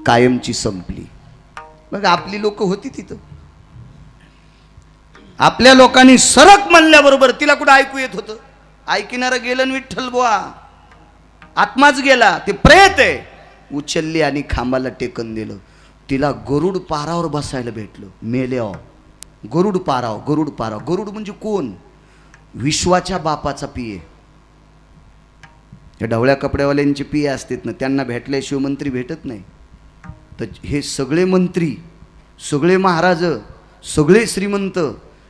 Speaker 1: कायमची संपली. मग आपली लोक होती तिथं. आपल्या लोकांनी सरक म्हणल्याबरोबर तिला कुठं ऐकू येत होतं? ऐकणारं गेलं आणि विठ्ठल बुवा, आत्माच गेला, ते प्रेत आहे. उचलली आणि खांबाला टेकन दिलं. तिला गरुड पारावर बसायला भेटलं. मेल्या गरुड पाराव, गरुड पाराव. गरुड म्हणजे कोण? विश्वाच्या बापाचा पिये. हे ढवळ्या कपड्यावाल्यांचे पिये असतात ना, त्यांना भेटल्याशिवाय मंत्री भेटत नाही. तर हे सगळे मंत्री, सगळे महाराज, सगळे श्रीमंत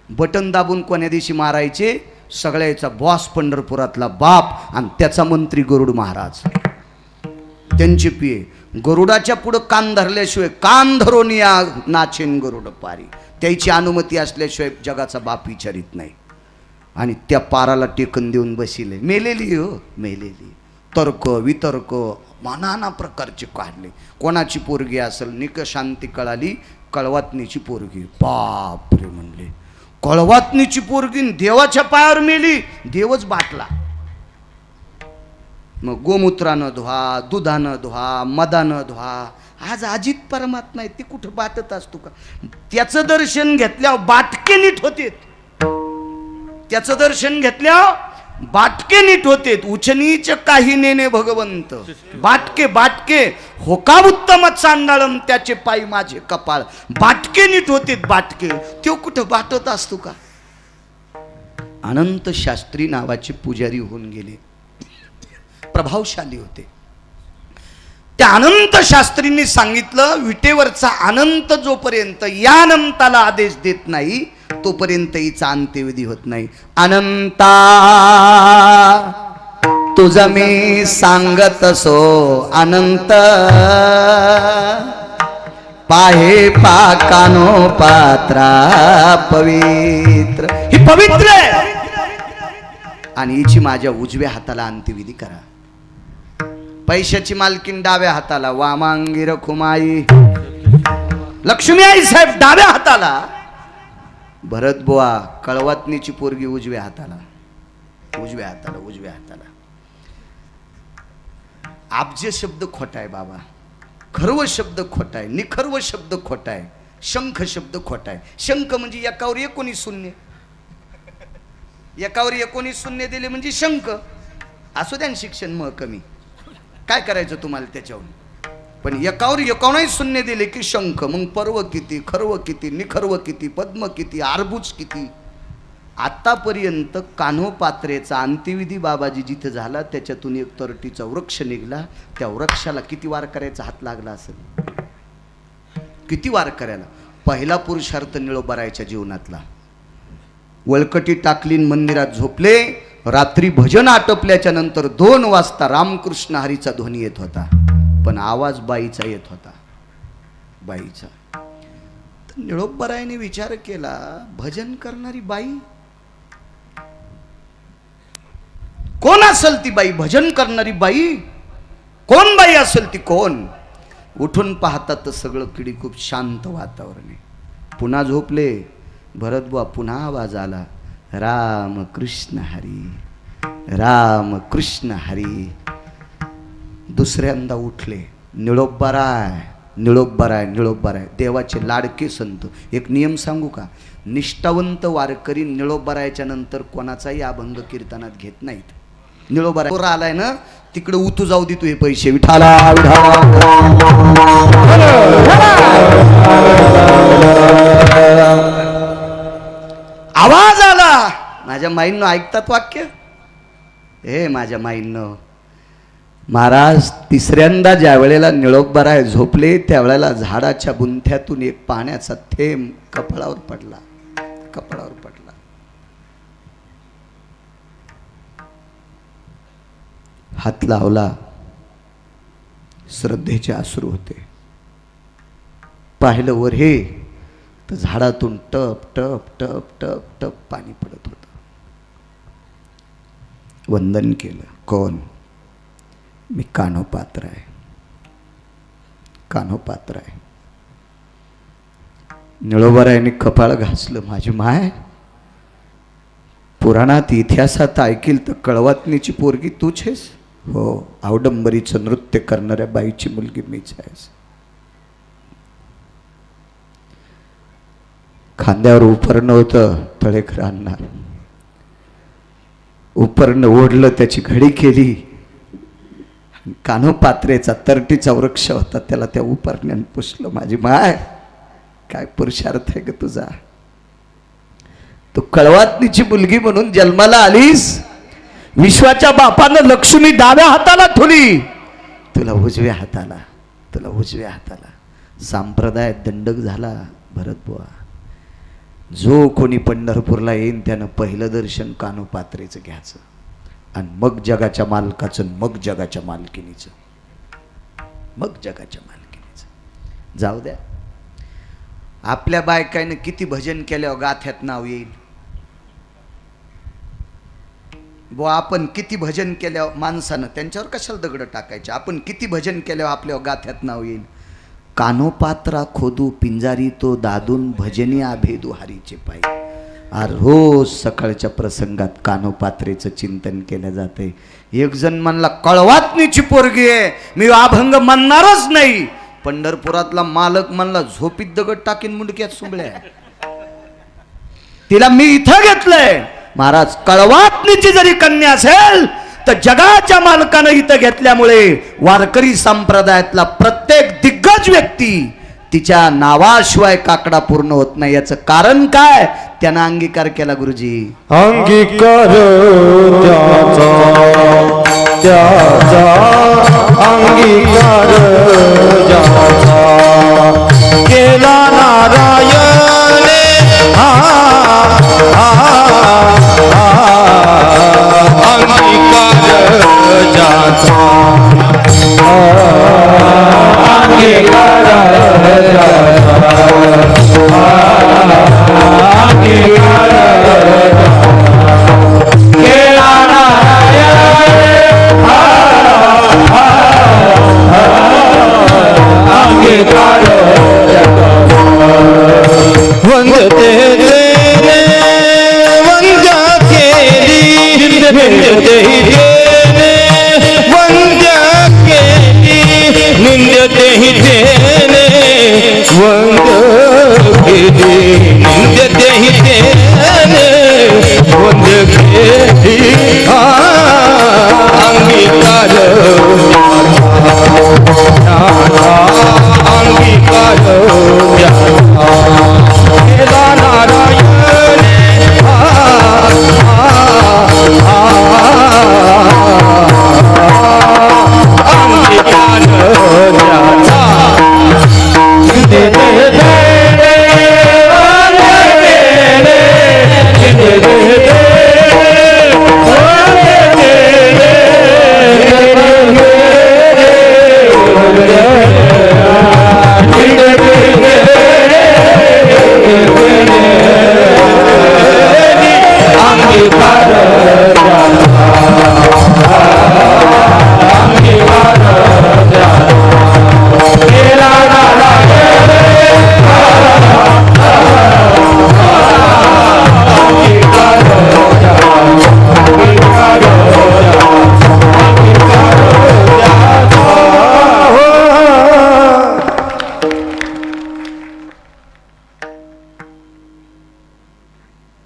Speaker 1: बटन दाबून कोण्या दिवशी मारायचे? सगळ्याचा बॉस पंढरपुरातला बाप आणि त्याचा मंत्री गरुड महाराज, त्यांचे पिये. गरुडाच्या पुढं कान धरल्याशिवाय, कान धरून या नाचेन गरुड पारी, त्याची अनुमती असल्याशिवाय जगाचा बाप विचारित नाही. आणि त्या पाराला टेकन देऊन बसिले. मेलेली हो, मेलेली. तर्क वितर्क नाना प्रकारचे काढले. कोणाची पोरगी असेल, निक शांती कळाली, कळवातनीची पोरगी. बाप रे म्हणले, कळवातनीची पोरगी देवाच्या पायावर मेली. देवच बाटला. मग गोमूत्रानं धुवा, दुधानं धुवा, मदानं धुवा. आज अजित परमात्मा आहे, ते कुठं बाटत असतो का? त्याचं दर्शन घेतल्यावर बाटके नीट होते. त्याचं दर्शन घेतल्यावर बाटके नीट होते. उचनीच काही नेने भगवंत, बाटके बाटके होका उत्तम चांडाळम, त्याचे पायी माझे कपाळ. बाटके नीट होते, बाटके. तो कुठं बाटत असतो का? अनंत शास्त्री नावाचे पुजारी होऊन गेले, प्रभावशाली होते. त्या अनंत शास्त्रींनी सांगितलं, विटेवरचा अनंत जोपर्यंत या अनंताला आदेश देत नाही तोपर्यंत हिचा अंत्यविधी होत नाही. अनंता तुझं मी सांगत असो, अनंत पाहे पाकानो पात्रा पवित्र. ही पवित्र आहे आणि हिची माझ्या उजव्या हाताला अंत्यविधी करा. पैशाची मालकीन डाव्या हाताला, वामांगी रखुमाई लक्ष्मी आई साहेब डाव्या हाताला, भरत बुवा कळवातनीची पोरगी उजव्या हाताला, उजव्या हाताला, उजव्या हाताला. अब्ज शब्द खोटा आहे बाबा, खर्व शब्द खोटा आहे, निखर्व शब्द खोटा आहे, शंख शब्द खोटा आहे. शंख म्हणजे एकावर 19 शून्य, एकावर 19 शून्य दिले म्हणजे शंख. असू द्या शिक्षण मग कमी, काय करायचं तुम्हाला त्याच्यावर. पण एकावर 19 शून्य दिले की शंख. मग पर्व किती, खर्व किती, निखर्व किती, पद्म किती, आरबूज किती. आतापर्यंत कान्होपात्रेचा अंत्यविधी बाबाजी जिथे झाला त्याच्यातून एक तरटीचा वृक्ष निघला. त्या वृक्षाला किती वार करायचा हात लागला असेल? किती वार करायला? पहिला पुरुषार्थ निळोबारायच्या जीवनातला. वळकटी टाकलीन मंदिरात झोपले. रात्री भजन आटपल्याच्या नंतर 2 वाजता रामकृष्ण हरीचा ध्वनी येत होता, पण आवाज बाईचा येत होता, बाईचा. तर निळोबारायने विचार केला, भजन करणारी बाई कोण असेल ती बाई? भजन करणारी बाई कोण? बाई असेल ती कोण? उठून पाहतात तर सगळं किडी खूप शांत वातावरण आहे. पुन्हा झोपले भरतबुवा, पुन्हा आवाज आला, राम कृष्ण हरी, राम कृष्ण हरी. दुसऱ्यांदा उठले. निळोबाराय, निळोबाराय, निळोबाराय, देवाचे लाडके संत. एक नियम सांगू का? निष्ठावंत वारकरी निळोबारायच्या नंतर कोणाचाही अभंग कीर्तनात घेत नाहीत. निळोबाराय आलाय ना, तिकडे उतू जाऊ दे तू हे पैसे. विठाला आवाज आला. माझ्या माईंनो ऐकतात वाक्य? हे माझ्या माईंनो, महाराज तिसऱ्यांदा ज्या वेळेला निळोबाराय झोपले त्यावेळेला झाडाच्या बुंथ्यातून एक पाण्याचा थेंब कपाळावर पडला, कपाळावर पडला. हात लावला, श्रद्धेचे अश्रू होते. पाहिलं वर हे तर झाडातून टप टप टप टप टप पाणी पडत होतं. वंदन केलं. कोण? मी कान्होपात्र आहे, कान्होपात्र आहे. निळोबारायांनी कपाळ घासलं. माझी माय, पुराणात इतिहासात ऐकील तर कळवातनीची पोरगी तूच आहेस? हो, अवडंबरीचं नृत्य करणाऱ्या बाईची मुलगी मीच आहेस. खांद्यावर उपरणं होतं तळेकरांना. उपरणं ओढलं, त्याची घडी केली. कानोपात्रेचा तरटीचा वृक्ष होता, त्याला त्या उपरण्यानं पुसलं. माझी माय, काय पुरुषार्थ आहे ग तुझा. तू कळवातनीची मुलगी म्हणून जन्माला आलीस. विश्वाच्या बापानं लक्ष्मी डाव्या हाताला ठेवली, तुला उजव्या हाताला, तुला उजव्या हाताला. संप्रदाय दंडक झाला भरत बुवा. जो कोणी पंढरपूरला येईन त्यानं पहिलं दर्शन कानोपात्रेचं घ्यायचं, आणि मग जगाच्या मालकाचं, मग जगाच्या मालकिनीचं, मग जगाच्या मालकिनीचं. जाऊ द्या, आपल्या बायकाईनं किती भजन केल्यावर गाथ्यात नाव येईल. बुवा आपण किती भजन केल्यावर, माणसानं त्यांच्यावर कशाला दगड टाकायचे, आपण किती भजन केल्यावर आपल्यावर गाथ्यात नाव येईल. कानोपात्रा खोदू पिंजारी तो दादून भजनी आभेदू हारीचे पायी. रोज सकाळच्या प्रसंगात कानोपात्रेचं चिंतन केलं जाते. एक जण म्हणला कळवातनीची पोरगी आहे, मी अभंग म्हणणारच नाही. पंढरपुरातला मालक म्हणला झोपीत दगड टाकीन मुंडक्यात सुंबळ्या, तिला मी इथं घेतलंय. महाराज, कळवातनीची जरी कन्या असेल तर जगाच्या मालकानं इथं घेतल्यामुळे वारकरी संप्रदायातला प्रत्येक दिग्गज व्यक्ती तिच्या नावाशिवाय काकडा पूर्ण होत नाही. याचं कारण काय? त्यानं अंगीकार केला गुरुजी.
Speaker 2: अंगीकार त्याचा अंगीकार ज्याचा केला नारायणे. अंगीकार ज्याचा अंगीकार वंदते वंद्या केली निंदते वंद्या केली निंदते तेने वंद केली निंदते तेने वंद केली अंगीकार अंगीकार केला नारायणे. अंगीकार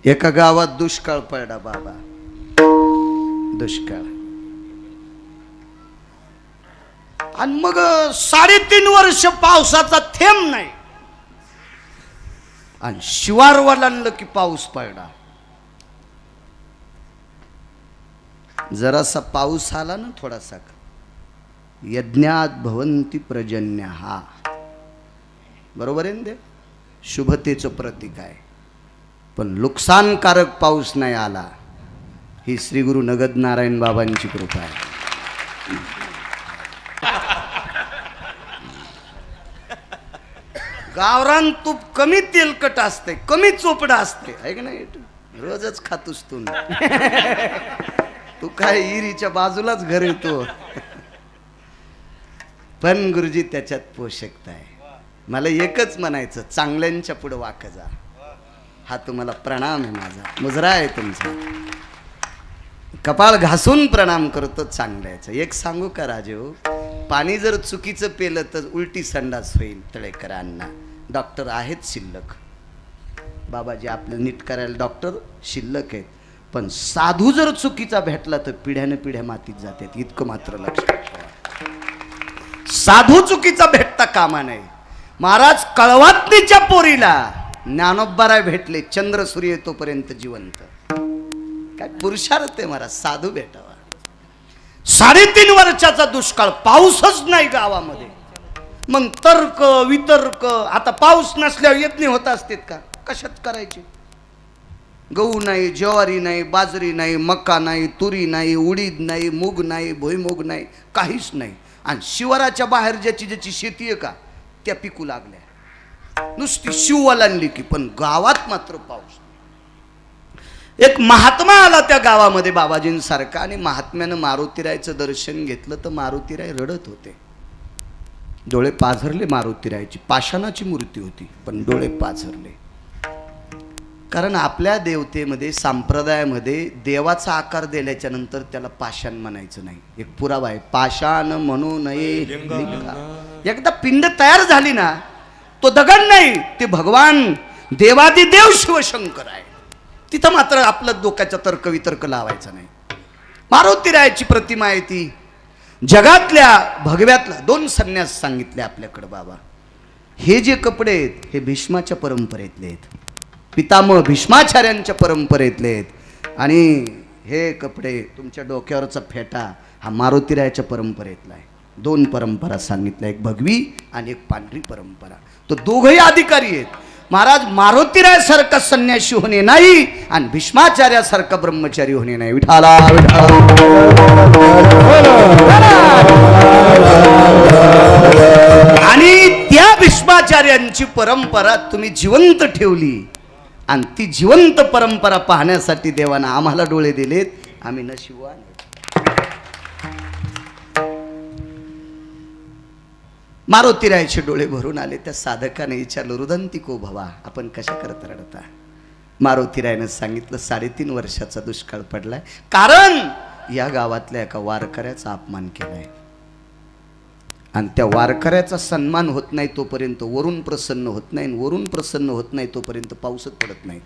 Speaker 1: एका गावात दुष्काळ पडला बाबा, दुष्काळ. आणि मग 3.5 वर्ष पावसाचा थेंब नाही. आणि शिवार वलांडलं की पाऊस पडला. जरासा पाऊस आला ना थोडासा, यज्ञात भवंती पर्जन्य, हा बरोबर आहे ना, ते शुभतेचं प्रतीक आहे. पण नुकसानकारक पाऊस नाही आला. ही श्री गुरु नगद नारायण बाबांची कृपा आहे. गावरान तूप कमी तेलकट असते, कमी चोपडा असते, आहे का नाही? रोजच खातोस तू. तू काय इरीच्या बाजूलाच घर येतो. पण गुरुजी त्याच्यात पोषकता आहे. मला एकच म्हणायचं, चांगल्यांच्या पुढे वाक जा. हा तुम्हाला प्रणाम आहे माझा, मुजरा आहे तुमचा. कपाळ घासून प्रणाम करतो चांगल्याचं. एक सांगू का राजेहो, पाणी जर चुकीचं पेलं तर उलटी संडास होईल. तळेकरांना डॉक्टर आहेत शिल्लक, बाबाजी आपलं नीट करायला डॉक्टर शिल्लक आहेत, पण साधू जर चुकीचा भेटला तर पिढ्याने पिढ्या मातीत जातात. इतकं मात्र लक्षात ठेवा. साधू चुकीचा भेटता कामा नये. महाराज कळवातनीच्या पोरीला ज्ञानोबाराय भेटले, चंद्र सूर्य तोपर्यंत जिवंत. काय पुरुषार्थ आहे महाराज, साधू भेटावा. 3.5 वर्षाचा दुष्काळ, पाऊसच नाही गावामध्ये. मग तर्क वितर्क, आता पाऊस नसल्यावर यत्न होत असतात का? कशात करायचे? गहू नाही, ज्वारी नाही, बाजरी नाही, मका नाही, तुरी नाही, उडीद नाही, मूग नाही, भुईमूग नाही, काहीच नाही. आणि शिवाराच्या बाहेर ज्याची ज्याची शेती आहे का त्या पिकू लागल्या, नुसती शिव आणली की. पण गावात मात्र पाऊस. एक महात्मा आला त्या गावामध्ये बाबाजींसारखा, आणि महात्म्यानं मारुतीरायचं दर्शन घेतलं तर मारुतीराय रडत होते. डोळे पाझरले मारुतीरायची. पाषाणाची मूर्ती होती पण डोळे पाझरले. कारण आपल्या देवतेमध्ये, संप्रदायामध्ये देवाचा आकार दिल्याच्या नंतर त्याला पाषाण म्हणायचं नाही. एक पुरावा आहे, पाषाण म्हणू नये लिंगा. एकदा पिंड तयार झाली ना, तो दगड नाही, ते भगवान देवादिदेव शिवशंकर आहे. तिथं मात्र आपलं डोक्याचा तर्कवितर्क लावायचा नाही. मारुतीरायाची प्रतिमा आहे ती. जगातल्या भगव्यातला 2 संन्यास सांगितले आपल्याकडे बाबा. हे जे कपडे आहेत हे भीष्माच्या परंपरेतले आहेत, पितामह भीष्माचार्यांच्या परंपरेतले आहेत. आणि हे कपडे, तुमच्या डोक्यावरचा फेटा हा मारुतीरायाच्या परंपरेतला आहे. 2 परंपरा सांगितल्या, एक भगवी आणि एक पांढरी परंपरा. तो दोघंही अधिकारी आहेत. महाराज मारुतीरायासारखा संन्यासी होणे नाही आणि भीष्माचार्यासारखा ब्रह्मचारी होणे नाही. विठाला आणि त्या भीष्माचार्यांची परंपरा तुम्ही जिवंत ठेवली, आणि ती जिवंत परंपरा पाहण्यासाठी देवानं आम्हाला डोळे दिलेत. आम्ही नशिबवान. मारुतीरायाचे डोळे भरून आले. त्या साधकाने विचारलं, रुदंतिको भवा, आपण कशा करता रडता? मारुतीरायानं सांगितलं, 3.5 वर्षाचा दुष्काळ पडलाय, कारण या गावातल्या एका वारकऱ्याचा अपमान केलाय. आणि त्या वारकऱ्याचा सन्मान होत नाही तोपर्यंत वरून प्रसन्न होत नाही, वरून प्रसन्न होत नाही तोपर्यंत पाऊसच पडत नाही.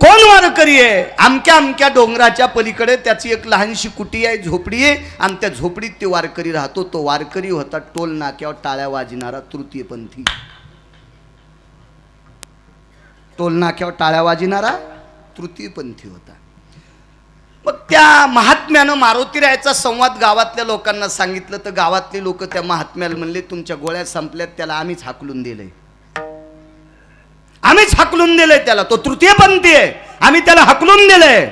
Speaker 1: कोण वारकरी आहे? अमक्या अमक्या डोंगराच्या पलीकडे त्याची एक लहानशी कुटी आहे, झोपडी आहे, आणि त्या झोपडीत ते वारकरी राहतो. तो वारकरी होता टोल नाक्यावर टाळ्या वाजणारा तृतीयपंथी. टोल नाक्यावर टाळ्या वाजणारा तृतीयपंथी होता. मग त्या महात्म्यानं मारुतीरायाचा संवाद गावातल्या लोकांना सांगितलं, तर गावातले लोक त्या महात्म्याला म्हणले, तुमच्या गोळ्या संपल्यात, त्याला आम्हीच हाकलून दिलंय, आम्हीच हाकलून दिलंय त्याला, तो तृतीयपंथी आहे, आम्ही त्याला हाकलून दिलंय.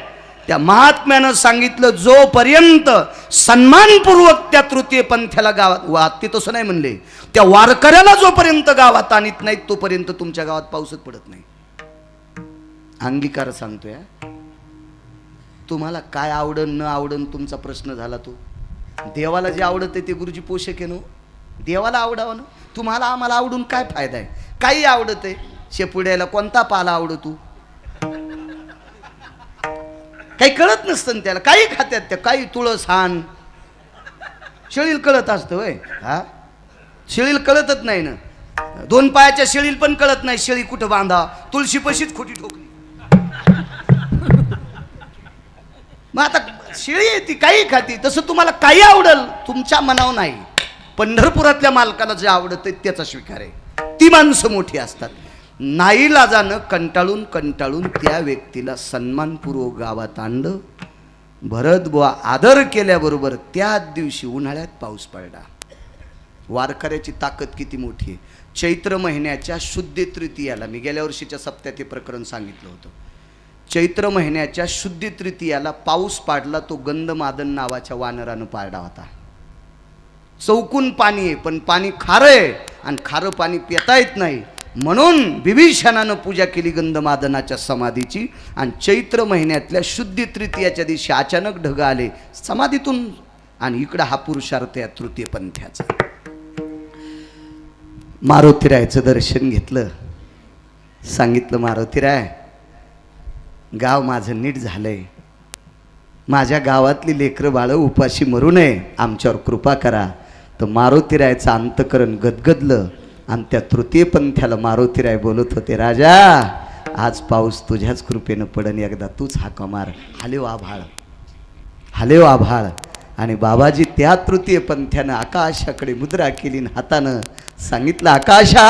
Speaker 1: त्या महात्म्यानं सांगितलं, जोपर्यंत सन्मानपूर्वक त्या तृतीयपंथ्याला गावात, ते तसं नाही म्हणले, त्या वारकऱ्याला जोपर्यंत गावात आणत नाहीत तोपर्यंत तुमच्या गावात पाऊसच पडत नाही. अंगीकार सांगतोय. तुम्हाला काय आवडन न आवडन तुमचा प्रश्न झाला. तो देवाला जे आवडत ते गुरुजी पोषक आहे. देवाला आवडावं ना. तुम्हाला आम्हाला आवडून काय फायदा आहे? काही आवडत आहे. शेपुड्याला कोणता पाला आवडतो? काही कळत नसतं त्याला, काही खात्यात त्या, काही तुळस हान. शेळील कळत असतं होय? हा, शेळील कळतच नाही ना. 2 पायाच्या शेळील पण कळत नाही शेळी कुठं बांधा. तुळशी पशीच खोटी ठोकली. मग आता शेळी आहे ती, काही खाती. तसं तुम्हाला काही आवडल, तुमच्या मनावर नाही. पंढरपुरातल्या मालकाला जे आवडतं त्याचा स्वीकार आहे. ती माणसं मोठी असतात. नाईलाजानं कंटाळून कंटाळून त्या व्यक्तीला सन्मानपूर्वक गावात आणलं. भरत बुवा आदर केल्याबरोबर त्याच दिवशी उन्हाळ्यात पाऊस पडला. वारकऱ्याची ताकद किती मोठी आहे. चैत्र महिन्याच्या शुद्ध तृतीयाला, मी गेल्या वर्षीच्या सप्त्यात हे प्रकरण सांगितलं होतं. चैत्र महिन्याच्या शुद्ध तृतीयाला पाऊस पाडला. तो गंधमादन नावाच्या वानरानं पाडला होता. चौकून पाणी आहे, पण पाणी खारं आहे आणि खारं पाणी पिता येत नाही. म्हणून विभीषणानं पूजा केली गंधमादनाच्या समाधीची. आणि चैत्र महिन्यातल्या शुद्ध तृतीयाच्या दिवशी अचानक ढग आले समाधीतून, आणि इकडं हा पुरुषार्थ या तृतीय पंथ्याचा. मारुतीरायचं दर्शन घेतलं. सांगितलं, मारुतीराय, गाव माझं नीट झालंय. माझ्या गावातली लेकरं बाळं उपाशी मरू नये, आमच्यावर कृपा करा. तर मारुतीरायचं अंतकरण गदगदलं आणि त्या तृतीयपंथ्याला मारुतीराय बोलत होते, राजा आज पाऊस तुझ्याच कृपेनं पडन, एकदा तूच हाका मार. हालेव आभाळ, हालेव आभाळ. आणि बाबाजी त्या तृतीयपंथ्यानं आकाशाकडे मुद्रा केली आणि हातानं सांगितलं, आकाशा,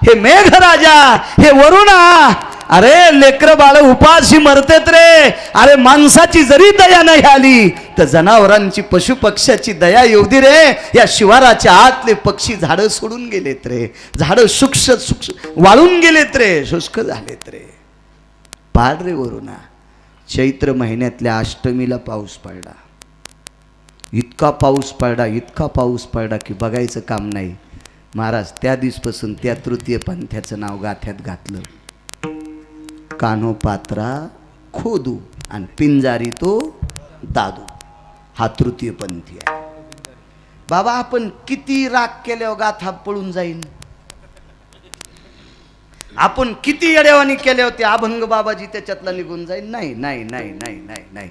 Speaker 1: हे मेघराजा, हे वरुणा, अरे लेकर बाळ उपाशी मरतेत रे. अरे माणसाची जरी दया नाही आली तर जनावरांची पशुपक्ष्याची दया येऊ दे रे. या शिवाराच्या आतले पक्षी झाडं सोडून गेलेत रे, झाडं शुष्क वाळून गेलेत रे, शुष्क झालेत रे. पाड रे वरुणा. चैत्र महिन्यातल्या अष्टमीला पाऊस पडला. इतका पाऊस पडला, इतका पाऊस पडला की बघायचं काम नाही. महाराज त्या दिवसपासून त्या तृतीय पंथ्याचं नाव गाथ्यात घातलं. कान्होपात्रा खोदू आणि पिंजारी तो दादू, हा तृतीय पंथी आहे. बाबा आपण किती राग केल्यावर गाथा पळून जाईल, आपण किती येड्यावानी केल्यावर ते अभंग बाबाजी त्याच्यातला निघून जाईल. नाही नाही नाही नाही नाही नाही.